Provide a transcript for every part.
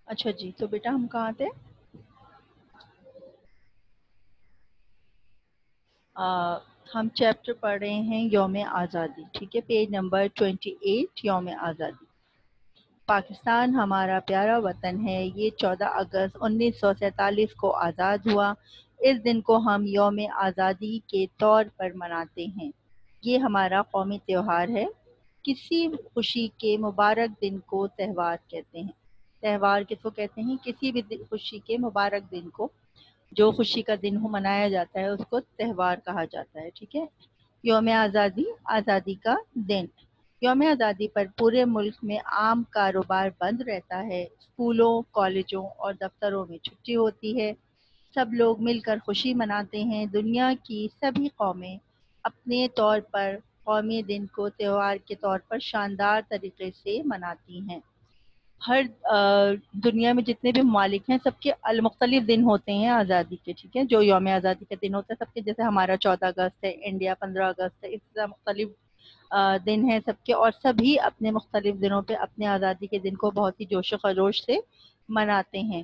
اچھا جی، تو بیٹا ہم کہاں تھے؟ ہم چیپٹر پڑھ رہے ہیں یوم آزادی، ٹھیک ہے، پیج نمبر 28 یوم آزادی۔ پاکستان ہمارا پیارا وطن ہے، یہ 14 اگست 1947 کو آزاد ہوا۔ اس دن کو ہم یوم آزادی کے طور پر مناتے ہیں۔ یہ ہمارا قومی تہوار ہے۔ کسی خوشی کے مبارک دن کو تہوار کہتے ہیں۔ تہوار کس کو کہتے ہیں؟ کسی بھی خوشی کے مبارک دن کو، جو خوشی کا دن ہو منایا جاتا ہے، اس کو تہوار کہا جاتا ہے، ٹھیک ہے۔ یوم آزادی، آزادی کا دن۔ یوم آزادی پر پورے ملک میں عام کاروبار بند رہتا ہے، اسکولوں، کالجوں اور دفتروں میں چھٹی ہوتی ہے۔ سب لوگ مل کر خوشی مناتے ہیں۔ دنیا کی سبھی قومیں اپنے طور پر قومی دن کو تہوار کے طور پر شاندار طریقے سے مناتی ہیں۔ ہر دنیا میں جتنے بھی ممالک ہیں، سب کے المختلف دن ہوتے ہیں آزادی کے، ٹھیک ہے، جو یوم آزادی کا دن ہوتا ہے سب کے، جیسے ہمارا 14 اگست ہے، انڈیا 15 اگست ہے، اس طرح مختلف دن ہیں سب کے، اور سبھی اپنے مختلف دنوں پہ اپنے آزادی کے دن کو بہت ہی جوش و خروش سے مناتے ہیں۔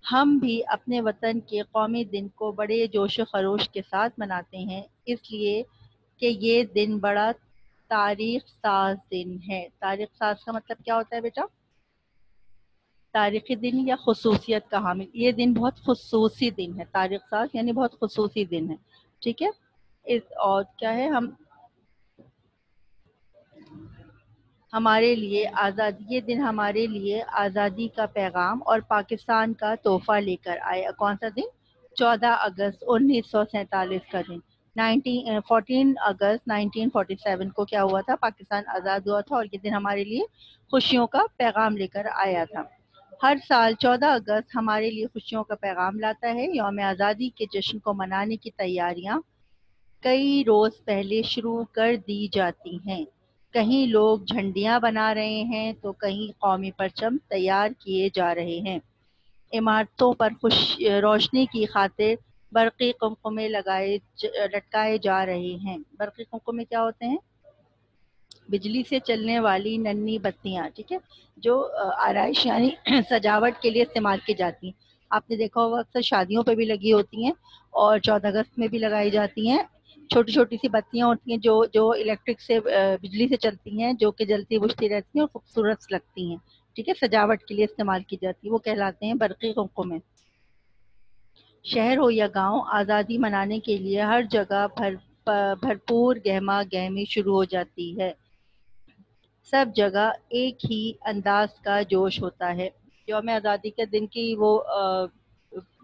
ہم بھی اپنے وطن کے قومی دن کو بڑے جوش و خروش کے ساتھ مناتے ہیں، اس لیے کہ یہ دن بڑا تاریخ ساز دن ہے۔ تاریخ ساز کا مطلب کیا ہوتا ہے بیٹا؟ تاریخی دن یا خصوصیت کا حامل، یہ دن بہت خصوصی دن ہے۔ تاریخ ساز یعنی بہت خصوصی دن ہے، ٹھیک ہے۔ اور کیا ہے، ہمارے لیے آزادی، یہ دن ہمارے لیے آزادی کا پیغام اور پاکستان کا تحفہ لے کر آئے۔ کون سا دن؟ 14 اگست 1947 کا دن۔ 14 اگست 1947 کو کیا ہوا تھا؟ پاکستان آزاد ہوا تھا، اور یہ دن ہمارے لیے خوشیوں کا پیغام لے کر آیا تھا۔ ہر سال 14 اگست ہمارے لیے خوشیوں کا پیغام لاتا ہے۔ یوم آزادی کے جشن کو منانے کی تیاریاں کئی روز پہلے شروع کر دی جاتی ہیں۔ کہیں لوگ جھنڈیاں بنا رہے ہیں تو کہیں قومی پرچم تیار کیے جا رہے ہیں۔ عمارتوں پر روشنی کی خاطر برقی قمقمے لٹکائے جا رہے ہیں۔ برقی قمقمے کیا ہوتے ہیں؟ بجلی سے چلنے والی ننھی بتیاں، ٹھیک ہے، جو آرائش یعنی سجاوٹ کے لیے استعمال کی جاتی ہیں۔ آپ نے دیکھا ہوگا اکثر شادیوں پہ بھی لگی ہوتی ہیں، اور 14 اگست میں بھی لگائی جاتی ہیں۔ چھوٹی چھوٹی سی بتیاں ہوتی ہیں جو الیکٹرک سے بجلی سے چلتی ہیں، جو کہ جلتی بجھتی رہتی ہیں اور خوبصورت لگتی ہیں، ٹھیک ہے، سجاوٹ کے لیے استعمال کی جاتی ہیں، وہ کہلاتے ہیں برقی قمقمے۔ شہر ہو یا گاؤں، آزادی منانے کے لیے ہر جگہ بھرپور گہما گہمی شروع ہو جاتی ہے۔ سب جگہ ایک ہی انداز کا جوش ہوتا ہے۔ یوم آزادی کے دن کی وہ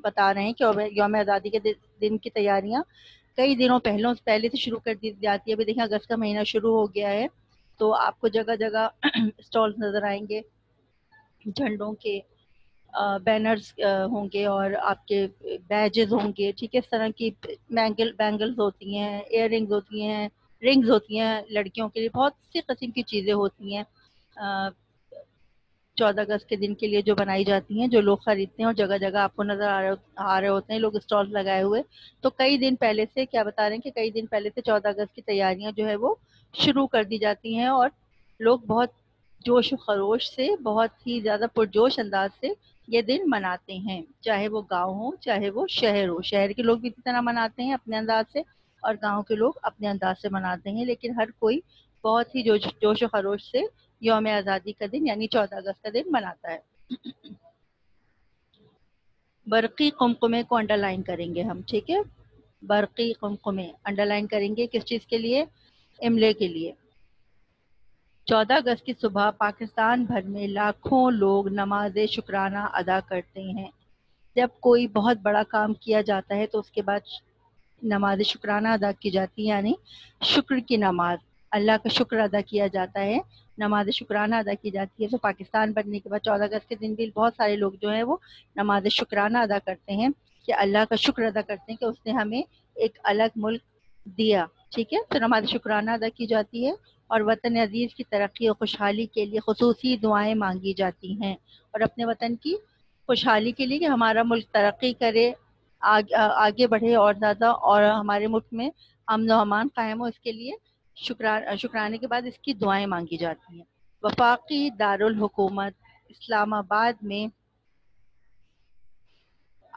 بتا رہے ہیں کہ یوم آزادی کے دن کی تیاریاں کئی دنوں پہلے سے شروع کر دی جاتی ہے۔ ابھی دیکھیں اگست کا مہینہ شروع ہو گیا ہے، تو آپ کو جگہ جگہ اسٹالز نظر آئیں گے، جھنڈوں کے بینرز ہوں گے، اور آپ کے بیجز ہوں گے، ٹھیک ہے، اس طرح کی بینگلز ہوتی ہیں، ایئر رنگز ہوتی ہیں، رنگز ہوتی ہیں لڑکیوں کے لیے، بہت سی قسم کی چیزیں ہوتی ہیں 14 اگست کے دن کے لیے جو بنائی جاتی ہیں، جو لوگ خریدتے ہیں، اور جگہ جگہ آپ کو نظر آ رہے ہوتے ہیں لوگ اسٹال لگائے ہوئے۔ تو کئی دن پہلے سے کیا بتا رہے ہیں کہ کئی دن پہلے سے 14 اگست کی تیاریاں جو ہے وہ شروع کر دی جاتی ہیں، اور لوگ بہت جوش و خروش سے، بہت ہی زیادہ پرجوش انداز سے یہ دن مناتے ہیں، چاہے وہ گاؤں ہو چاہے وہ شہر ہو۔ شہر کے لوگ بھی اسی طرح مناتے ہیں اپنے انداز سے، اور گاؤں کے لوگ اپنے انداز سے مناتے ہیں، لیکن ہر کوئی بہت ہی جوش و خروش سے یوم آزادی کا دن یعنی 14 اگست کا دن مناتا ہے۔ برقی قمقمے کو انڈر لائن کریں گے ہم، ٹھیک ہے، برقی قمقمے انڈر لائن کریں گے کس چیز کے لیے؟ املے کے لیے۔ 14 اگست کی صبح پاکستان بھر میں لاکھوں لوگ نماز شکرانہ ادا کرتے ہیں۔ جب کوئی بہت بڑا کام کیا جاتا ہے تو اس کے بعد نماز شکرانہ ادا کی جاتی ہے، یعنی شکر کی نماز، اللہ کا شکر ادا کیا جاتا ہے، نماز شکرانہ ادا کی جاتی ہے۔ تو پاکستان بننے کے بعد 14 اگست کے دن بھی بہت سارے لوگ جو ہیں وہ نماز شکرانہ ادا کرتے ہیں، کہ اللہ کا شکر ادا کرتے ہیں کہ اس نے ہمیں ایک الگ ملک دیا، ٹھیک ہے۔ تو نماز شکرانہ ادا کی جاتی ہے، اور وطن عزیز کی ترقی اور خوشحالی کے لیے خصوصی دعائیں مانگی جاتی ہیں، اور اپنے وطن کی خوشحالی کے لیے کہ ہمارا ملک ترقی کرے، آگے بڑھے اور زیادہ، اور ہمارے ملک میں امن و امان قائم ہو، اس کے لیے شکرانے کے بعد اس کی دعائیں مانگی جاتی ہیں۔ وفاقی دارالحکومت اسلام آباد میں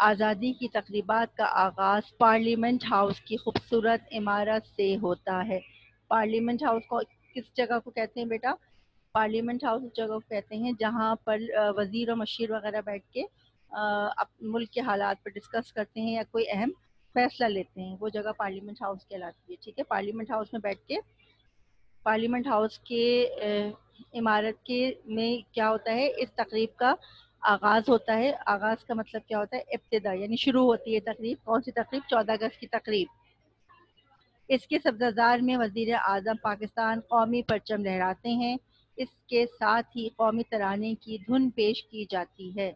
آزادی کی تقریبات کا آغاز پارلیمنٹ ہاؤس کی خوبصورت عمارت سے ہوتا ہے۔ پارلیمنٹ ہاؤس کو کس جگہ کو کہتے ہیں بیٹا؟ پارلیمنٹ ہاؤس اس جگہ کو کہتے ہیں جہاں پر وزیر و مشیر وغیرہ بیٹھ کے ملک کے حالات پر ڈسکس کرتے ہیں یا کوئی اہم فیصلہ لیتے ہیں، وہ جگہ پارلیمنٹ ہاؤس کہلاتی ہے، ٹھیک ہے۔ پارلیمنٹ ہاؤس میں بیٹھ کے پارلیمنٹ ہاؤس کے عمارت کے میں کیا ہوتا ہے، اس تقریب کا آغاز ہوتا ہے۔ آغاز کا مطلب کیا ہوتا ہے؟ ابتدا، یعنی شروع ہوتی ہے تقریب۔ کون سی تقریب؟ 14 اگست کی تقریب۔ اس کے سبززار میں وزیر اعظم پاکستان قومی پرچم لہراتے ہیں۔ اس کے ساتھ ہی قومی ترانے کی دھن پیش کی جاتی ہے۔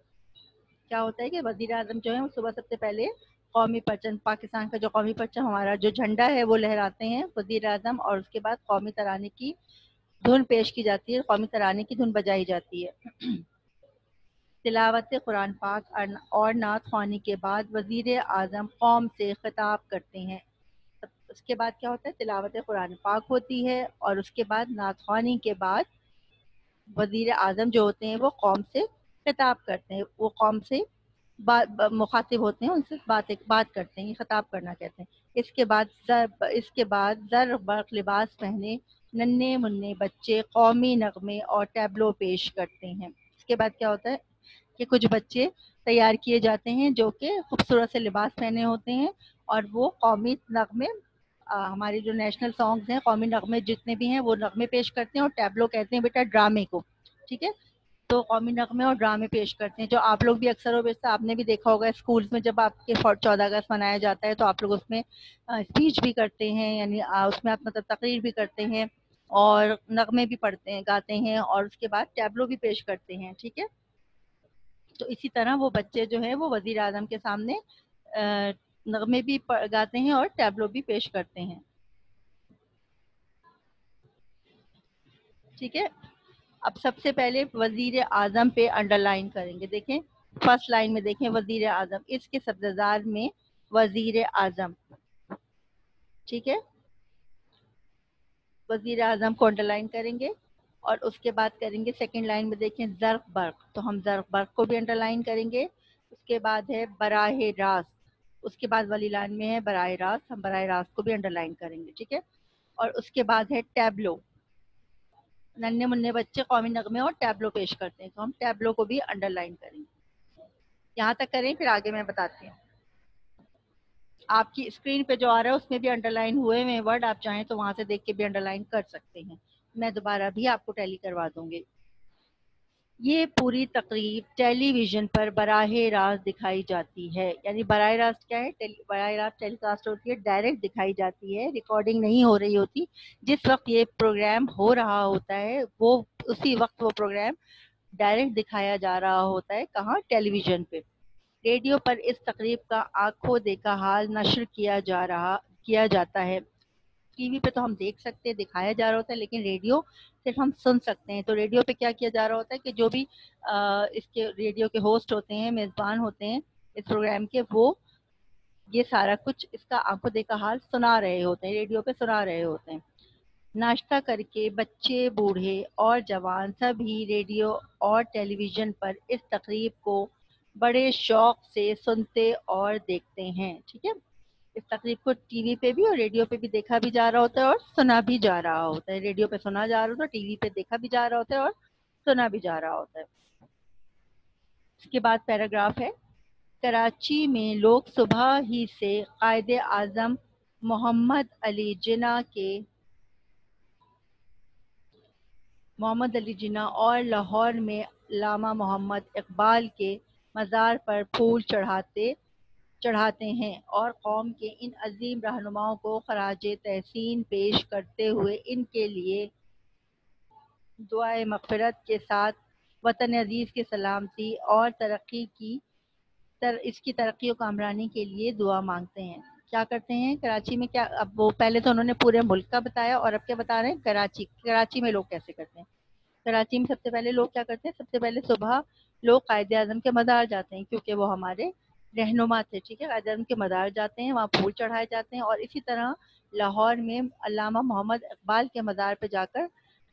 کیا ہوتا ہے کہ وزیر اعظم جو ہے وہ صبح سب سے پہلے قومی پرچم، پاکستان کا جو قومی پرچم ہمارا جو جھنڈا ہے وہ لہراتے ہیں وزیر اعظم، اور اس کے بعد قومی ترانے کی دھن پیش کی جاتی ہے، قومی ترانے کی دھن بجائی جاتی ہے۔ تلاوت قرآن پاک اور نعت خوانی کے بعد وزیر اعظم قوم سے خطاب کرتے ہیں۔ اس کے بعد کیا ہوتا ہے؟ تلاوت قرآن پاک ہوتی ہے، اور اس کے بعد نعت خوانی کے بعد وزیر اعظم جو ہوتے ہیں وہ قوم سے خطاب کرتے ہیں، وہ قوم سے مخاطب ہوتے ہیں، ان سے بات کرتے ہیں، خطاب کرنا کہتے ہیں۔ اس کے بعد زر برق لباس پہنے ننھے منھے بچے قومی نغمے اور ٹیبلو پیش کرتے ہیں۔ اس کے بعد کیا ہوتا ہے کہ کچھ بچے تیار کیے جاتے ہیں جو کہ خوبصورت سے لباس پہنے ہوتے ہیں، اور وہ قومی نغمے، ہمارے جو نیشنل سانگز ہیں، قومی نغمے جتنے بھی ہیں وہ نغمے پیش کرتے ہیں، اور ٹیبلو کہتے ہیں بیٹا ڈرامے کو، ٹھیک ہے۔ تو قومی نغمے اور ڈرامے پیش کرتے ہیں، جو آپ لوگ بھی اکثر و بیشتر آپ نے بھی دیکھا ہوگا اسکولز میں، جب آپ کے 14 اگست منایا جاتا ہے تو آپ لوگ اس میں اسپیچ بھی کرتے ہیں، یعنی اس میں آپ مطلب تقریر بھی کرتے ہیں اور نغمے بھی پڑھتے ہیں، گاتے ہیں، اور اس کے بعد ٹیبلو بھی پیش کرتے ہیں، ٹھیک ہے۔ تو اسی طرح وہ بچے جو ہیں وہ وزیر اعظم کے سامنے نغمے بھی گاتے ہیں اور ٹیبلو بھی پیش کرتے ہیں، ٹھیک ہے۔ اب سب سے پہلے وزیر اعظم پہ انڈر لائن کریں گے، دیکھیں فرسٹ لائن میں دیکھیں وزیر اعظم، اس کے سبززار میں وزیر اعظم، ٹھیک ہے، وزیر اعظم کو انڈر لائن کریں گے، اور اس کے بعد کریں گے سیکنڈ لائن میں دیکھیں زرق برق، تو ہم زرق برق کو بھی انڈر لائن کریں گے۔ اس کے بعد ہے براہ راست، اس کے بعد والی لائن میں ہے براہ راست، ہم براہ راست کو بھی انڈر لائن کریں گے، ٹھیک ہے۔ اور اس کے بعد ہے ٹیبلو، ننھے منھے بچے قومی نغمے اور ٹیبلو پیش کرتے ہیں، تو ہم ٹیبلو کو بھی انڈر لائن کریں گے۔ یہاں تک کریں، پھر آگے میں بتاتی ہوں۔ آپ کی اسکرین پہ جو آ رہا ہے اس میں بھی انڈر لائن ہوئے ہوئے ورڈ، آپ چاہیں تو وہاں سے دیکھ کے بھی انڈر لائن کر سکتے ہیں، میں دوبارہ بھی آپ کو ٹیلی کروا دوں گی۔ یہ پوری تقریب ٹیلی ویژن پر براہ راست دکھائی جاتی ہے، یعنی براہ راست کیا ہے؟ براہ راست ٹیلی کاسٹ ہوتی ہے، ڈائریکٹ دکھائی جاتی ہے، ریکارڈنگ نہیں ہو رہی ہوتی۔ جس وقت یہ پروگرام ہو رہا ہوتا ہے وہ اسی وقت وہ پروگرام ڈائریکٹ دکھایا جا رہا ہوتا ہے، کہاں؟ ٹیلی ویژن پہ۔ ریڈیو پر اس تقریب کا آنکھوں دیکھا حال نشر کیا جاتا ہے۔ ٹی وی پہ تو ہم دیکھ سکتے ہیں، دکھایا جا رہا ہوتا ہے، لیکن ریڈیو صرف ہم سن سکتے ہیں۔ تو ریڈیو پہ کیا کیا جا رہا ہوتا ہے کہ جو بھی اس کے ریڈیو کے ہوسٹ ہوتے ہیں، میزبان ہوتے ہیں اس پروگرام کے، وہ یہ سارا کچھ اس کا آنکھوں دیکھا حال سنا رہے ہوتے ہیں، ریڈیو پہ سنا رہے ہوتے ہیں۔ ناشتہ کر کے بچے، بوڑھے اور جوان سبھی ریڈیو اور ٹیلی ویژن پر اس تقریب کو بڑے شوق سے سنتے اور دیکھتے ہیں، ٹھیک ہے۔ اس تقریب کو ٹی وی پہ بھی اور ریڈیو پہ بھی دیکھا بھی جا رہا ہوتا ہے اور سنا بھی جا رہا ہوتا ہے۔ ریڈیو پہ سنا جا رہا ہوتا ہے، ٹی وی پہ دیکھا بھی جا رہا ہوتا ہے اور سنا بھی جا رہا ہوتا ہے۔ اس کے بعد پیراگراف ہے، کراچی میں لوگ صبح ہی سے قائد اعظم محمد علی جناح اور لاہور میں علامہ محمد اقبال کے مزار پر پھول چڑھاتے ہیں، اور قوم کے ان عظیم رہنماؤں کو خراج تحسین پیش کرتے ہوئے ان کے لیے دعائے مغفرت کے ساتھ وطن عزیز کی سلامتی اور اس کی ترقی و کامرانی کے لیے دعا مانگتے ہیں۔ کیا کرتے ہیں کراچی میں؟ کیا اب وہ پہلے تو انہوں نے پورے ملک کا بتایا، اور اب کیا بتا رہے ہیں؟ کراچی میں لوگ کیسے کرتے ہیں۔ کراچی میں سب سے پہلے لوگ کیا کرتے ہیں؟ سب سے پہلے صبح لوگ قائد اعظم کے مزار جاتے ہیں، کیونکہ وہ ہمارے رہنما تھے، ٹھیک ہے۔ قائد اعظم کے مزار جاتے ہیں، وہاں پھول چڑھائے جاتے ہیں، اور اسی طرح لاہور میں علامہ محمد اقبال کے مزار پہ جا کر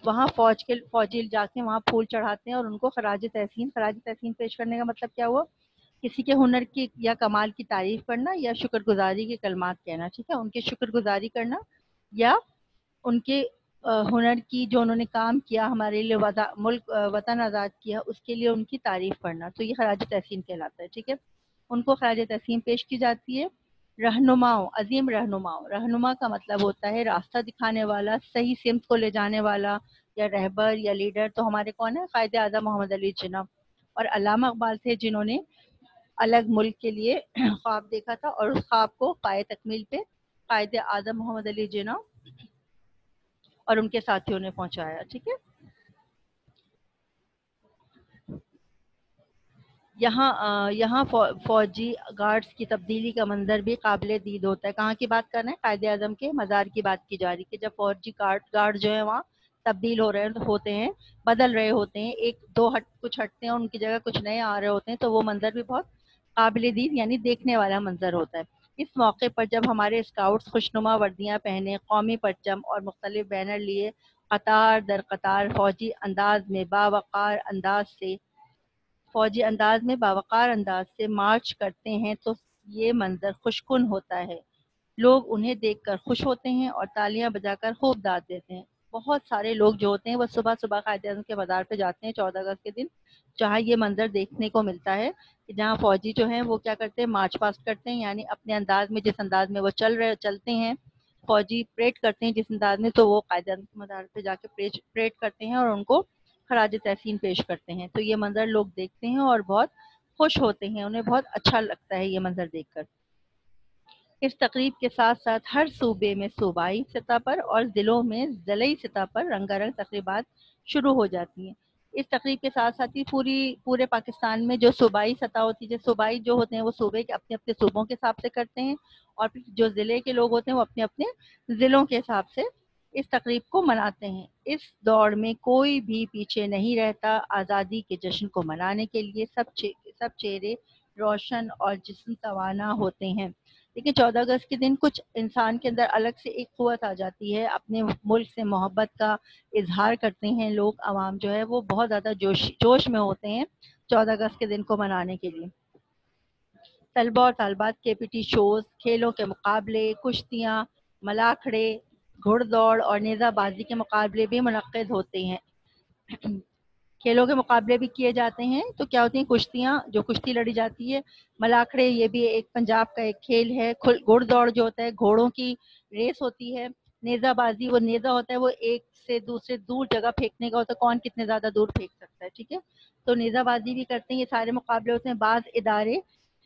وہاں فوجی جا کے وہاں پھول چڑھاتے ہیں اور ان کو خراج تحسین پیش کرنے کا مطلب کیا ہوا کسی کے ہنر کی یا کمال کی تعریف کرنا یا شکر گزاری کے کلمات کہنا، ٹھیک ہے، ان کے شکر گزاری کرنا یا ان کے ہنر کی جو انہوں نے کام کیا ہمارے لیے ملک وطن آزاد کیا اس کے لیے ان کی تعریف کرنا، تو یہ خراج تحسین کہلاتا ہے، ٹھیک ہے۔ ان کو خراج تحسین پیش کی جاتی ہے۔ رہنماؤں، عظیم رہنماؤں، رہنما کا مطلب ہوتا ہے راستہ دکھانے والا، صحیح سمت کو لے جانے والا، یا رہبر یا لیڈر۔ تو ہمارے کون ہے؟ قائد اعظم محمد علی جناح اور علامہ اقبال تھے جنہوں نے الگ ملک کے لیے خواب دیکھا تھا اور اس خواب کو پائے تکمیل پہ قائد اعظم محمد علی جناح اور ان کے ساتھیوں نے پہنچایا، ٹھیک ہے۔ یہاں فوجی گارڈز کی تبدیلی کا منظر بھی قابل دید ہوتا ہے۔ کہاں کی بات کر رہے ہیں؟ قائد اعظم کے مزار کی بات کی جا رہی ہے کہ جب فوجی گارڈ جو ہے وہاں تبدیل ہوتے ہیں، بدل رہے ہوتے ہیں، ایک دو کچھ ہٹتے ہیں، ان کی جگہ کچھ نئے آ رہے ہوتے ہیں، تو وہ منظر بھی بہت قابل دید یعنی دیکھنے والا منظر ہوتا ہے۔ اس موقع پر جب ہمارے اسکاؤٹس خوشنما وردیاں پہنے، قومی پرچم اور مختلف بینر لیے قطار در قطار فوجی انداز میں باوقار انداز سے مارچ کرتے ہیں تو یہ منظر خوشکن ہوتا ہے۔ لوگ انہیں دیکھ کر خوش ہوتے ہیں اور تالیاں بجا کر خوب داد دیتے ہیں۔ بہت سارے لوگ جو ہوتے ہیں وہ صبح صبح قائد اعظم کے مزار پہ جاتے ہیں 14 اگست کے دن، جہاں یہ منظر دیکھنے کو ملتا ہے کہ جہاں فوجی جو ہیں وہ کیا کرتے ہیں؟ مارچ پاسٹ کرتے ہیں، یعنی اپنے انداز میں، جس انداز میں وہ چلتے ہیں، فوجی پریڈ کرتے ہیں جس انداز میں، تو وہ قائد اعظم کے مزار پہ جا کے پریڈ کرتے ہیں اور ان کو خراج تحسین پیش کرتے ہیں۔ تو یہ منظر لوگ دیکھتے ہیں اور بہت خوش ہوتے ہیں، انہیں بہت اچھا لگتا ہے یہ منظر دیکھ کر۔ اس تقریب کے ساتھ ساتھ ہر صوبے میں صوبائی سطح پر اور ضلعوں میں ضلعی سطح پر رنگا رنگ تقریبات شروع ہو جاتی ہیں۔ اس تقریب کے ساتھ ساتھ ہی پورے پاکستان میں جو صوبائی سطح ہوتی ہے، صوبائی جو ہوتے ہیں وہ صوبے کے اپنے اپنے صوبوں کے حساب سے کرتے ہیں، اور پھر جو ضلع کے لوگ ہوتے ہیں وہ اپنے اپنے ضلعوں کے حساب سے اس تقریب کو مناتے ہیں۔ اس دوڑ میں کوئی بھی پیچھے نہیں رہتا۔ آزادی کے جشن کو منانے کے لیے سب چہرے روشن اور جسم توانا ہوتے ہیں۔ لیکن 14 اگست کے دن کچھ انسان کے اندر الگ سے ایک قوت آ جاتی ہے، اپنے ملک سے محبت کا اظہار کرتے ہیں لوگ، عوام جو ہے وہ بہت زیادہ جوش میں ہوتے ہیں 14 اگست کے دن کو منانے کے لیے۔ طلبہ اور طالبات کے پی ٹی شوز، کھیلوں کے مقابلے، کشتیاں، ملاکھڑے، گھڑ دوڑ اور نیزہ بازی کے مقابلے بھی منعقد ہوتے ہیں۔ کھیلوں کے مقابلے بھی کیے جاتے ہیں، تو کیا ہوتی ہیں؟ کشتیاں، جو کشتی لڑی جاتی ہے، ملاکھڑے یہ بھی ایک پنجاب کا ایک کھیل ہے، گھڑ دوڑ جو ہوتا ہے گھوڑوں کی ریس ہوتی ہے، نیزہ بازی وہ نیزہ ہوتا ہے وہ ایک سے دوسرے دور جگہ پھینکنے کا ہوتا ہے، کون کتنے زیادہ دور پھینک سکتا ہے، ٹھیک ہے، تو نیزہ بازی بھی کرتے ہیں، یہ سارے مقابلے ہوتے ہیں۔ بعض ادارے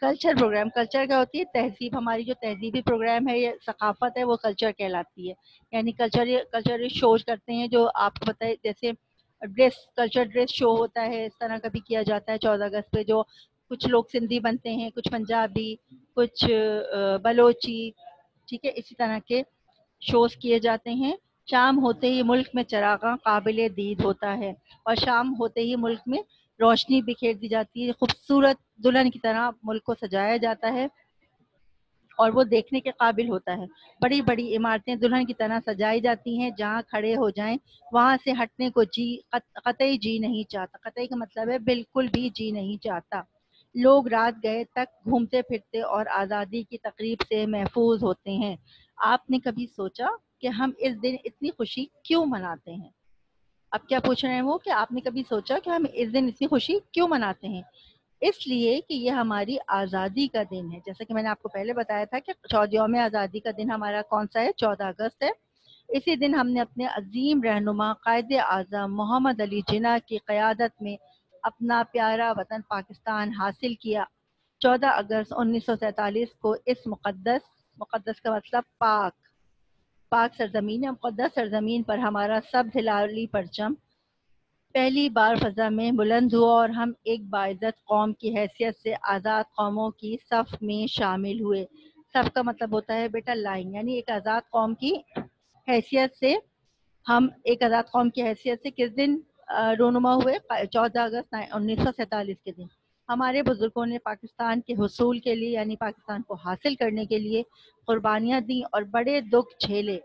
کلچر پروگرام، کلچر کیا ہوتی ہے؟ تہذیب، ہماری جو تہذیبی پروگرام ہے، یہ ثقافت ہے، وہ کلچر کہلاتی ہے، یعنی کلچر شوز کرتے ہیں، جو آپ کو پتہ ہے جیسے کلچر ڈریس شو ہوتا ہے، اس طرح کا بھی کیا جاتا ہے 14 اگست پہ، جو کچھ لوگ سندھی بنتے ہیں، کچھ پنجابی، کچھ بلوچی، ٹھیک ہے، اسی طرح کے شوز کیے جاتے ہیں۔ شام ہوتے ہی ملک میں چراغاں قابل دید ہوتا ہے، اور شام ہوتے ہی ملک میں روشنی بکھیر دی جاتی ہے، خوبصورت دلہن کی طرح ملک کو سجایا جاتا ہے اور وہ دیکھنے کے قابل ہوتا ہے۔ بڑی بڑی عمارتیں دلہن کی طرح سجائی جاتی ہیں، جہاں کھڑے ہو جائیں وہاں سے ہٹنے کو قطعی جی نہیں چاہتا۔ قطعی کا مطلب ہے بالکل بھی جی نہیں چاہتا۔ لوگ رات گئے تک گھومتے پھرتے اور آزادی کی تقریب سے محفوظ ہوتے ہیں۔ آپ نے کبھی سوچا کہ ہم اس دن اتنی خوشی کیوں مناتے ہیں؟ اب کیا پوچھ رہے ہیں وہ کہ آپ نے کبھی سوچا کہ ہم اس دن اتنی خوشی کیوں مناتے ہیں؟ اس لیے کہ یہ ہماری آزادی کا دن ہے، جیسا کہ میں نے آپ کو پہلے بتایا تھا کہ یوم آزادی کا دن ہمارا کون سا ہے؟ 14 اگست ہے۔ اسی دن ہم نے اپنے عظیم رہنما قائد اعظم محمد علی جناح کی قیادت میں اپنا پیارا وطن پاکستان حاصل کیا۔ 14 اگست 1947 کو اس مقدس کا مطلب پاک سرزمین، مقدس سرزمین پر ہمارا سب ہلالی پرچم پہلی بار فضا میں بلند ہوا اور ہم ایک باعزت قوم کی حیثیت سے آزاد قوموں کی صف میں شامل ہوئے۔ صف کا مطلب ہوتا ہے بیٹا لائن، یعنی ایک آزاد قوم کی حیثیت سے ہم کس دن رونما ہوئے؟ 14 اگست 1947 کے دن۔ ہمارے بزرگوں نے پاکستان کے حصول کے لیے یعنی پاکستان کو حاصل کرنے کے لیے قربانیاں دیں اور بڑے دکھ جھیلے،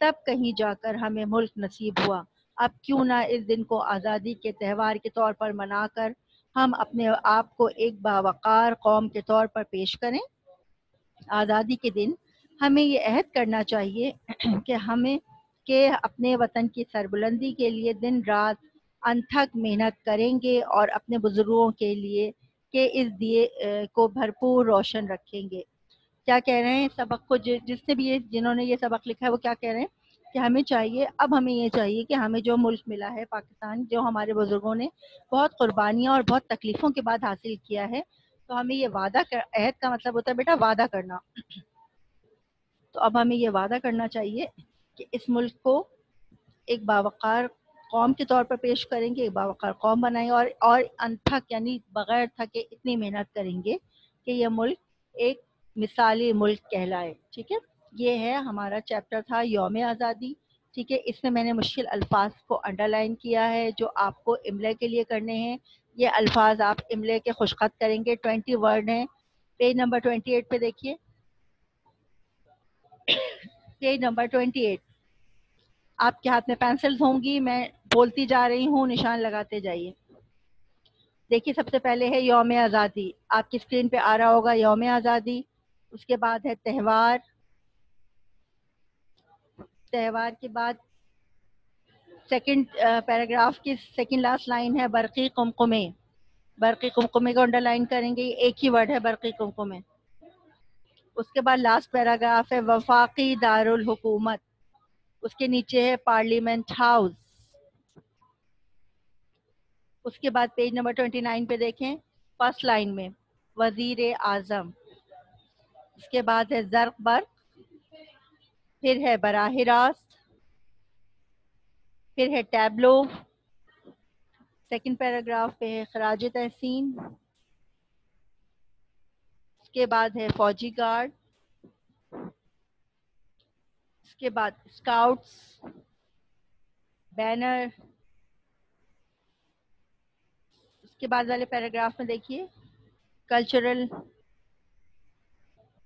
تب کہیں جا کر ہمیں ملک نصیب ہوا۔ اب کیوں نہ اس دن کو آزادی کے تہوار کے طور پر منا کر ہم اپنے آپ کو ایک باوقار قوم کے طور پر پیش کریں۔ آزادی کے دن ہمیں یہ عہد کرنا چاہیے کہ اپنے وطن کی سربلندی کے لیے دن رات انتھک محنت کریں گے اور اپنے بزرگوں کے لیے کہ اس دیے کو بھرپور روشن رکھیں گے۔ کیا کہہ رہے ہیں سبق کو جس نے بھی جنہوں نے یہ سبق لکھا ہے وہ کیا کہہ رہے ہیں کہ ہمیں یہ چاہیے کہ ہمیں جو ملک ملا ہے پاکستان، جو ہمارے بزرگوں نے بہت قربانیاں اور بہت تکلیفوں کے بعد حاصل کیا ہے، تو ہمیں یہ عہد کا مطلب ہوتا ہے بیٹا وعدہ کرنا۔ تو اب ہمیں یہ وعدہ کرنا چاہیے کہ اس ملک کو ایک باوقار قوم کے طور پر پیش کریں گے، ایک باوقار قوم بنائیں اور انتھک یعنی بغیر تھکے اتنی محنت کریں گے کہ یہ ملک ایک مثالی ملک کہلائے۔ ٹھیک ہے، یہ ہے ہمارا چیپٹر تھا یوم آزادی۔ ٹھیک ہے، اس میں میں نے مشکل الفاظ کو انڈر لائن کیا ہے جو آپ کو املے کے لیے کرنے ہیں۔ یہ الفاظ آپ املے کے خوشخط کریں گے، 20 ورڈ ہیں۔ پیج نمبر 28 پہ دیکھیے، پیج نمبر 28۔ آپ کے ہاتھ میں پینسلز ہوں گی، میں بولتی جا رہی ہوں، نشان لگاتے جائیے۔ دیکھیے سب سے پہلے ہے یوم آزادی، آپ کی اسکرین پہ آ رہا ہوگا یوم آزادی۔ اس کے بعد ہے تہوار، تہوار کے بعد سیکنڈ پیراگراف کی سیکنڈ لاسٹ لائن ہے برقی قمقمے۔ برقی قمقمے کو انڈر لائن کریں گے، ایک ہی ورڈ ہے برقی قمقمے۔ اس کے بعد لاسٹ پیراگراف ہے وفاقی دارالحکومت، اس کے نیچے ہے پارلیمنٹ ہاؤس۔ اس کے بعد پیج نمبر 29 پہ دیکھیں، فرسٹ لائن میں وزیر اعظم، اس کے بعد ہے زرق برق، پھر ہے براہ راست، پھر ہے ٹیبلو، سیکنڈ پیراگراف پہ ہے خراج تحسین، اس کے بعد ہے فوجی گارڈ، اس کے بعد اسکاؤٹس، بینر، اس کے بعد والے پیراگراف میں دیکھیے کلچرل،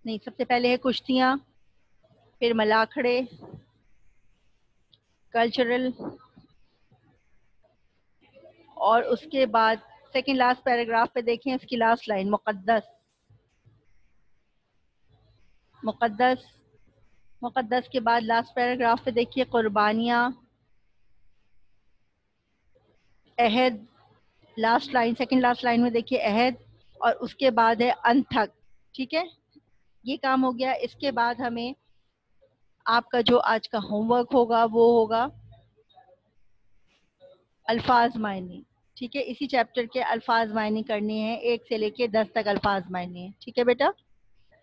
نہیں سب سے پہلے ہے کشتیاں، پھر ملاکھڑے، کلچرل، اور اس کے بعد سیکنڈ لاسٹ پیراگراف پہ دیکھیں اس کی لاسٹ لائن مقدس، مقدس، مقدس کے بعد لاسٹ پیراگراف پہ دیکھیے قربانیاں، عہد، last line second last line میں دیکھیے عہد، اور اس کے بعد ہے انتھک۔ ٹھیک ہے، یہ کام ہو گیا۔ اس کے بعد ہمیں آپ کا جو آج کا ہوم ورک ہوگا وہ ہوگا الفاظ معنی۔ ٹھیک ہے، اسی چیپٹر کے الفاظ معنی کرنے ہیں، 1 سے لے کے 10 تک الفاظ معنی ہیں۔ ٹھیک ہے بیٹا،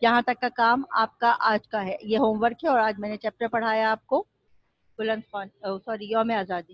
یہاں تک کا کام آپ کا آج کا ہے، یہ ہوم ورک ہے، اور آج میں نے چیپٹر پڑھایا آپ کو بلند خوان، سوری یوم آزادی۔